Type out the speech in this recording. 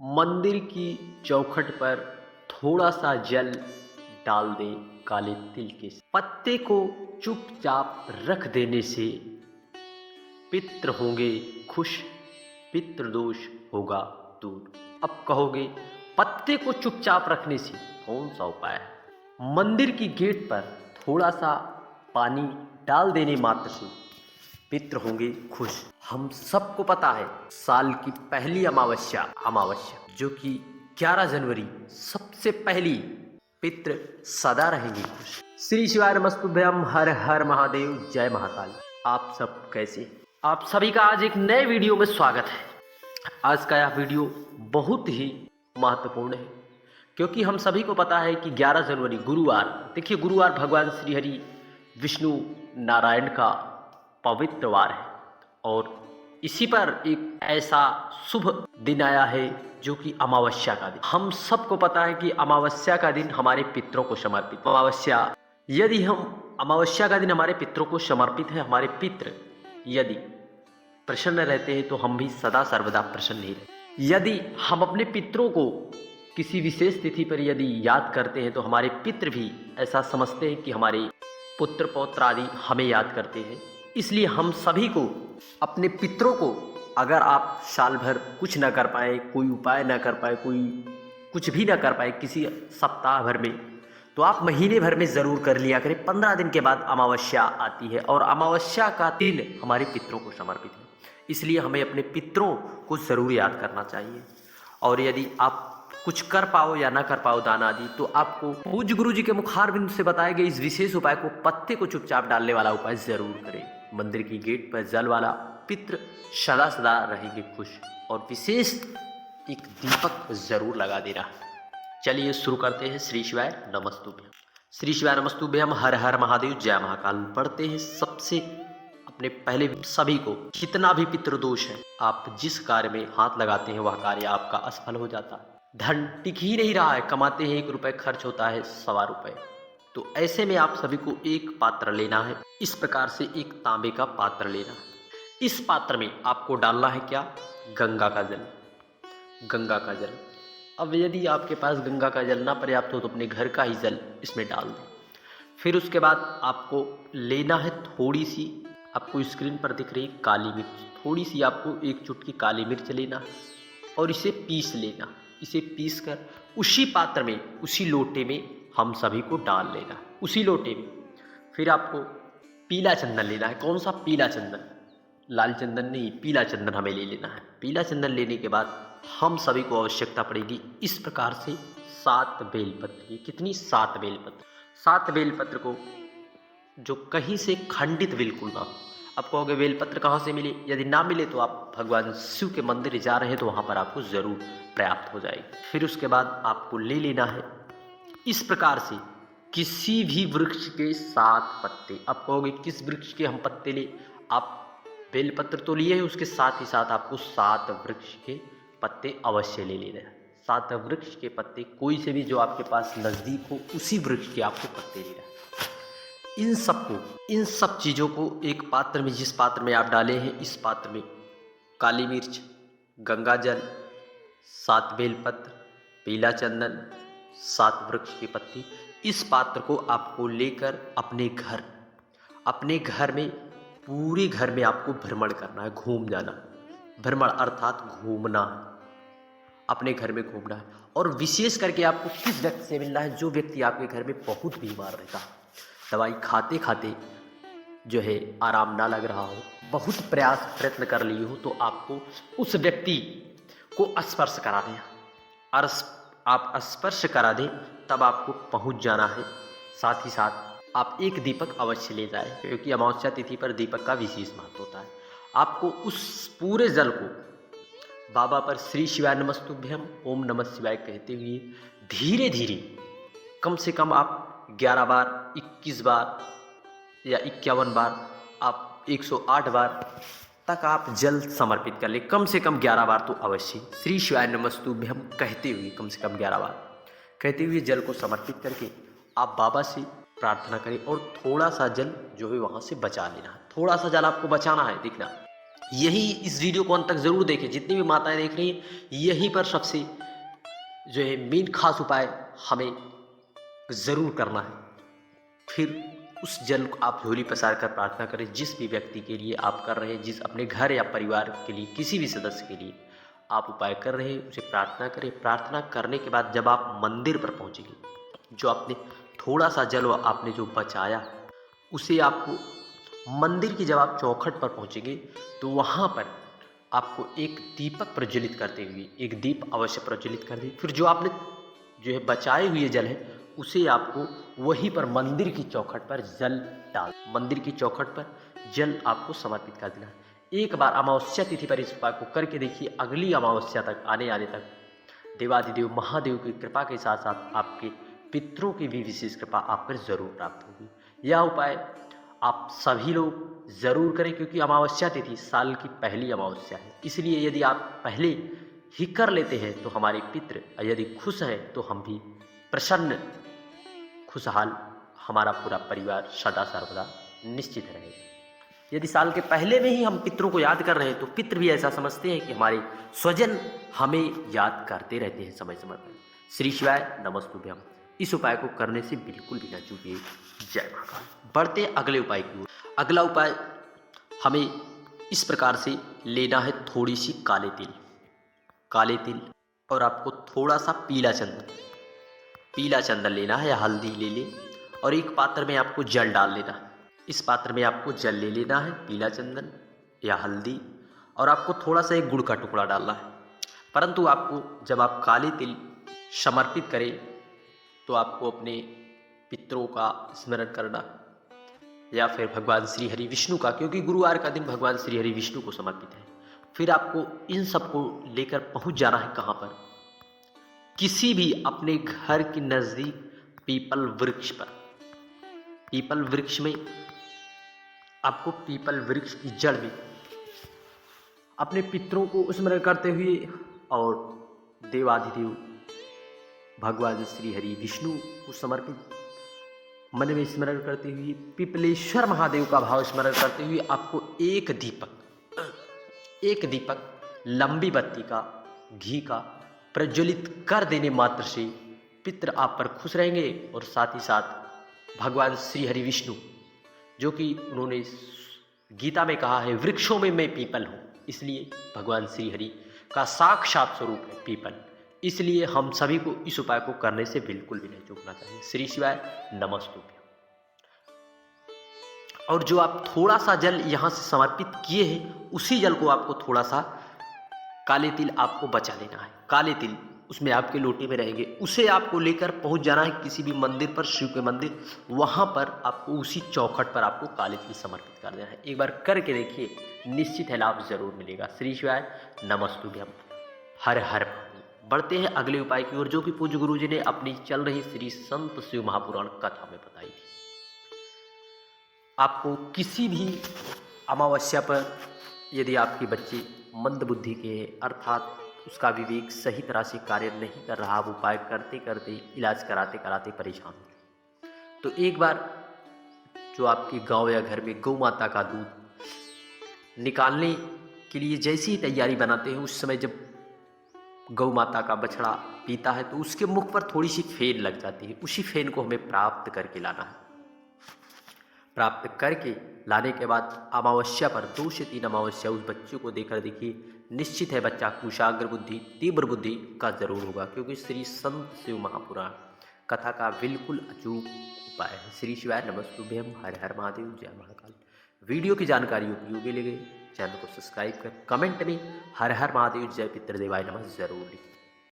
मंदिर की चौखट पर थोड़ा सा जल डाल दे काले तिल के पत्ते को चुपचाप रख देने से पितृ होंगे खुश, पितृदोष होगा दूर। अब कहोगे पत्ते को चुपचाप रखने से कौन सा उपाय है? मंदिर की गेट पर थोड़ा सा पानी डाल देने मात्र से पितृ होंगे खुश। हम सबको पता है साल की पहली अमावस्या जो कि 11 जनवरी सबसे पहली, पितृ सदा रहेंगे खुश। श्री शिवाय नमस्तुभ्यम, हर हर महादेव, जय महाकाल। आप सब कैसे? आप सभी का आज एक नए वीडियो में स्वागत है। आज का यह वीडियो बहुत ही महत्वपूर्ण है क्योंकि हम सभी को पता है कि 11 जनवरी गुरुवार, देखिए गुरुवार भगवान श्री हरि विष्णु नारायण का पवित्र वार है और इसी पर एक ऐसा शुभ दिन आया है जो कि अमावस्या का दिन। हम सबको पता है कि अमावस्या का दिन हमारे पितरों को समर्पित। अमावस्या का दिन हमारे पितरों को समर्पित है। हमारे पितृ यदि प्रसन्न रहते हैं तो हम भी सदा सर्वदा प्रसन्न ही रहते। यदि हम अपने पितरों को किसी विशेष तिथि पर यदि याद करते हैं तो हमारे पितृ भी ऐसा समझते हैं कि हमारे पुत्र पौत्र आदि हमें याद करते हैं। इसलिए हम सभी को अपने पितरों को, अगर आप साल भर कुछ ना कर पाए, कोई उपाय ना कर पाए, कोई कुछ भी ना कर पाए किसी सप्ताह भर में, तो आप महीने भर में ज़रूर कर लिया करें। 15 दिन के बाद अमावस्या आती है और अमावस्या का दिन हमारे पितरों को समर्पित है। इसलिए हमें अपने पितरों को ज़रूर याद करना चाहिए। और यदि आप कुछ कर पाओ या ना कर पाओ दान आदि, तो आपको पूज्य गुरु जी के मुखारबिंद से बताए गए इस विशेष उपाय को, पत्ते को चुपचाप डालने वाला उपाय जरूर करें। मंदिर की गेट पर जल वाला पितृ सदा सदा रहेंगे खुश। और विशेष एक दीपक जरूर लगा देना। चलिए शुरू करते हैं। श्री शिवाय नमस्तुभ्यम। श्री शिवाय नमस्तुभ्यम, हर हर महादेव, जय महाकाल। पढ़ते हैं सबसे अपने पहले सभी को, कितना भी पितृदोष है, आप जिस कार्य में हाथ लगाते हैं वह कार्य आपका असफल हो जाता है। धन टिक ही नहीं रहा है, कमाते हैं 1 रुपए, खर्च होता है 1.25 रुपए। तो ऐसे में आप सभी को एक पात्र लेना है। इस प्रकार से एक तांबे का पात्र लेना है। इस पात्र में आपको डालना है क्या? गंगा का जल। गंगा का जल। अब यदि आपके पास गंगा का जल ना पर्याप्त हो तो अपने घर का ही जल इसमें डाल दें। फिर उसके बाद आपको लेना है थोड़ी सी, आपको स्क्रीन पर दिख रही काली मिर्च, थोड़ी सी आपको 1 चुटकी काली मिर्च लेना है और इसे पीस लेना। इसे पीस कर उसी पात्र में, उसी लोटे में हम सभी को डाल लेना है। उसी लोटे में फिर आपको पीला चंदन लेना है। कौन सा? पीला चंदन, लाल चंदन नहीं, पीला चंदन हमें ले लेना है। पीला चंदन लेने के बाद हम सभी को आवश्यकता पड़ेगी इस प्रकार से 7 बेलपत्र की। कितनी? 7 बेलपत्र। 7 बेलपत्र को जो कहीं से खंडित बिल्कुल ना हो। आप कहोगे बेलपत्र कहाँ से मिले? यदि ना मिले तो आप भगवान शिव के मंदिर जा रहे हैं तो वहाँ पर आपको ज़रूर प्राप्त हो जाएगी। फिर उसके बाद आपको ले लेना है इस प्रकार से किसी भी वृक्ष के 7 पत्ते। आप कहोगे किस वृक्ष के हम पत्ते ले? आप बेलपत्र तो लिए हैं, उसके साथ ही साथ आपको 7 वृक्ष के पत्ते अवश्य ले लेना है। 7 वृक्ष के पत्ते, कोई से भी जो आपके पास नज़दीक हो उसी वृक्ष के आपको पत्ते लेना है। इन सब चीज़ों को एक पात्र में, जिस पात्र में आप डाले हैं, इस पात्र में काली मिर्च, गंगा जल, 7 बेलपत्र, पीला चंदन, 7 वृक्ष की पत्ती, इस पात्र को आपको लेकर अपने घर में, पूरे घर में आपको भ्रमण करना है, घूम जाना। भ्रमण अर्थात घूमना है, अपने घर में घूमना है। और विशेष करके आपको किस व्यक्ति से मिलना है? जो व्यक्ति आपके घर में बहुत बीमार रहता है, दवाई खाते खाते जो है आराम ना लग रहा हो, बहुत प्रयत्न कर लिए हो, तो आपको उस व्यक्ति को स्पर्श करा दें। और आप स्पर्श करा दें तब आपको पहुंच जाना है। साथ ही साथ आप एक दीपक अवश्य ले जाएं क्योंकि अमावस्या तिथि पर दीपक का विशेष महत्व होता है। आपको उस पूरे जल को बाबा पर श्री शिवाय नमस्तुभ्यम, ओम नमः शिवाय कहते हुए धीरे धीरे, कम से कम आप 11 बार, 21 बार या 51 बार, आप 108 बार तक आप जल समर्पित कर ले। कम से कम 11 बार तो अवश्य श्री शिवाय नमस्तुभ्यम कहते हुए, कम से कम 11 बार कहते हुए जल को समर्पित करके आप बाबा से प्रार्थना करें। और थोड़ा सा जल जो है वहाँ से बचा लेना है। थोड़ा सा जल आपको बचाना है। देखना यही इस वीडियो को अंत तक ज़रूर देखें, जितनी भी माताएं देख रही हैं, यहीं पर सबसे जो है मेन खास उपाय हमें ज़रूर करना है। फिर उस जल को आप झोली पसार कर प्रार्थना करें, जिस भी व्यक्ति के लिए आप कर रहे हैं, जिस अपने घर या परिवार के लिए, किसी भी सदस्य के लिए आप उपाय कर रहे हैं, उसे प्रार्थना करें। प्रार्थना करने के बाद जब आप मंदिर पर पहुंचेंगे, जो आपने थोड़ा सा जल आपने जो बचाया, उसे आपको मंदिर की जब आप चौखट पर पहुंचेंगे तो वहाँ पर आपको एक दीपक प्रज्वलित करते हुए, एक दीप अवश्य प्रज्वलित कर दें। फिर जो आपने जो है बचाए हुए जल है, उसे आपको वहीं पर मंदिर की चौखट पर जल डाल, मंदिर की चौखट पर जल आपको समर्पित कर देना है। एक बार अमावस्या तिथि पर इस उपाय को करके देखिए। अगली अमावस्या तक आने तक देवाधिदेव महादेव की कृपा के साथ साथ आपके पितरों की भी विशेष कृपा आप पर जरूर प्राप्त होगी। यह उपाय आप सभी लोग ज़रूर करें, क्योंकि अमावस्या तिथि साल की पहली अमावस्या है। इसलिए यदि आप पहले ही कर लेते हैं तो हमारे पितृ यदि खुश हैं तो हम भी प्रसन्न, खुशहाल, हमारा पूरा परिवार सदा सर्वदा निश्चित रहेगा। यदि साल के पहले में ही हम पितरों को याद कर रहे हैं तो पितृ भी ऐसा समझते हैं कि हमारे स्वजन हमें याद करते रहते हैं समय समय पर। श्री शिवाय नमस्तुभ्यम। इस उपाय को करने से बिल्कुल भी न चूकिए। जय महाकाल। बढ़ते अगले उपाय की ओर। अगला उपाय हमें इस प्रकार से लेना है, थोड़ी सी काले तिल और आपको थोड़ा सा पीला चंदन लेना है या हल्दी ले ले, और एक पात्र में आपको जल डाल लेना है। इस पात्र में आपको जल ले लेना है, पीला चंदन या हल्दी, और आपको थोड़ा सा एक गुड़ का टुकड़ा डालना है। परंतु आपको जब आप काले तिल समर्पित करें तो आपको अपने पितरों का स्मरण करना या फिर भगवान श्री हरि विष्णु का, क्योंकि गुरुवार का दिन भगवान श्री हरि विष्णु को समर्पित है। फिर आपको इन सबको लेकर पहुंच जाना है कहाँ पर, किसी भी अपने घर के नज़दीक पीपल वृक्ष पर। पीपल वृक्ष में आपको पीपल वृक्ष की जड़ में अपने पितरों को स्मरण करते हुए और देवाधिदेव भगवान श्री हरि विष्णु को समर्पित मन में स्मरण करते हुए, पिपलेश्वर महादेव का भाव स्मरण करते हुए आपको एक दीपक लंबी बत्ती का घी का प्रज्वलित कर देने मात्र से पितृ आप पर खुश रहेंगे। और साथ ही साथ भगवान श्री हरि विष्णु, जो कि उन्होंने गीता में कहा है वृक्षों में मैं पीपल हूँ, इसलिए भगवान श्री हरि का साक्षात स्वरूप है पीपल। इसलिए हम सभी को इस उपाय को करने से बिल्कुल भी नहीं चूकना चाहिए। श्री शिवाय नमस्तुभ्यम। और जो आप थोड़ा सा जल यहाँ से समर्पित किए हैं, उसी जल को आपको थोड़ा सा काले तिल आपको बचा लेना है। काले तिल उसमें आपके लोटे में रहेंगे, उसे आपको लेकर पहुंच जाना है किसी भी मंदिर पर, शिव के मंदिर, वहां पर आपको उसी चौखट पर आपको काले तिल समर्पित कर देना है। एक बार करके देखिए, निश्चित है लाभ जरूर मिलेगा। श्री शिवाय नमस्तुभ्यम। हर हर। बढ़ते हैं अगले उपाय की ओर, जो कि पूज्य गुरु जी ने अपनी चल रही श्री संत शिव महापुराण कथा में बताई थी। आपको किसी भी अमावस्या पर यदि आपके बच्चे मंद बुद्धि के हैं, अर्थात उसका विवेक सही तरह से कार्य नहीं कर रहा, आप उपाय करते करते, इलाज कराते कराते परेशान हो, तो एक बार जो आपके गांव या घर में गौ माता का दूध निकालने के लिए जैसी ही तैयारी बनाते हैं, उस समय जब गौ माता का बछड़ा पीता है तो उसके मुख पर थोड़ी सी फेन लग जाती है। उसी फेन को हमें प्राप्त करके लाना है। प्राप्त करके लाने के बाद अमावस्या पर 2 से 3 अमावस्या उस बच्चे को देकर देखिए, निश्चित है बच्चा कुशाग्र बुद्धि, तीव्र बुद्धि का जरूर होगा, क्योंकि श्री संत शिव महापुराण कथा का बिल्कुल अचूक उपाय है। श्री शिवाय नमस्तुभ्यम। हर हर महादेव। जय महाकाल। वीडियो की जानकारी उपयोगी लगे चैनल को सब्सक्राइब कर कमेंट में हर हर महादेव जय पितृदेवाय नमः जरूर लिखें।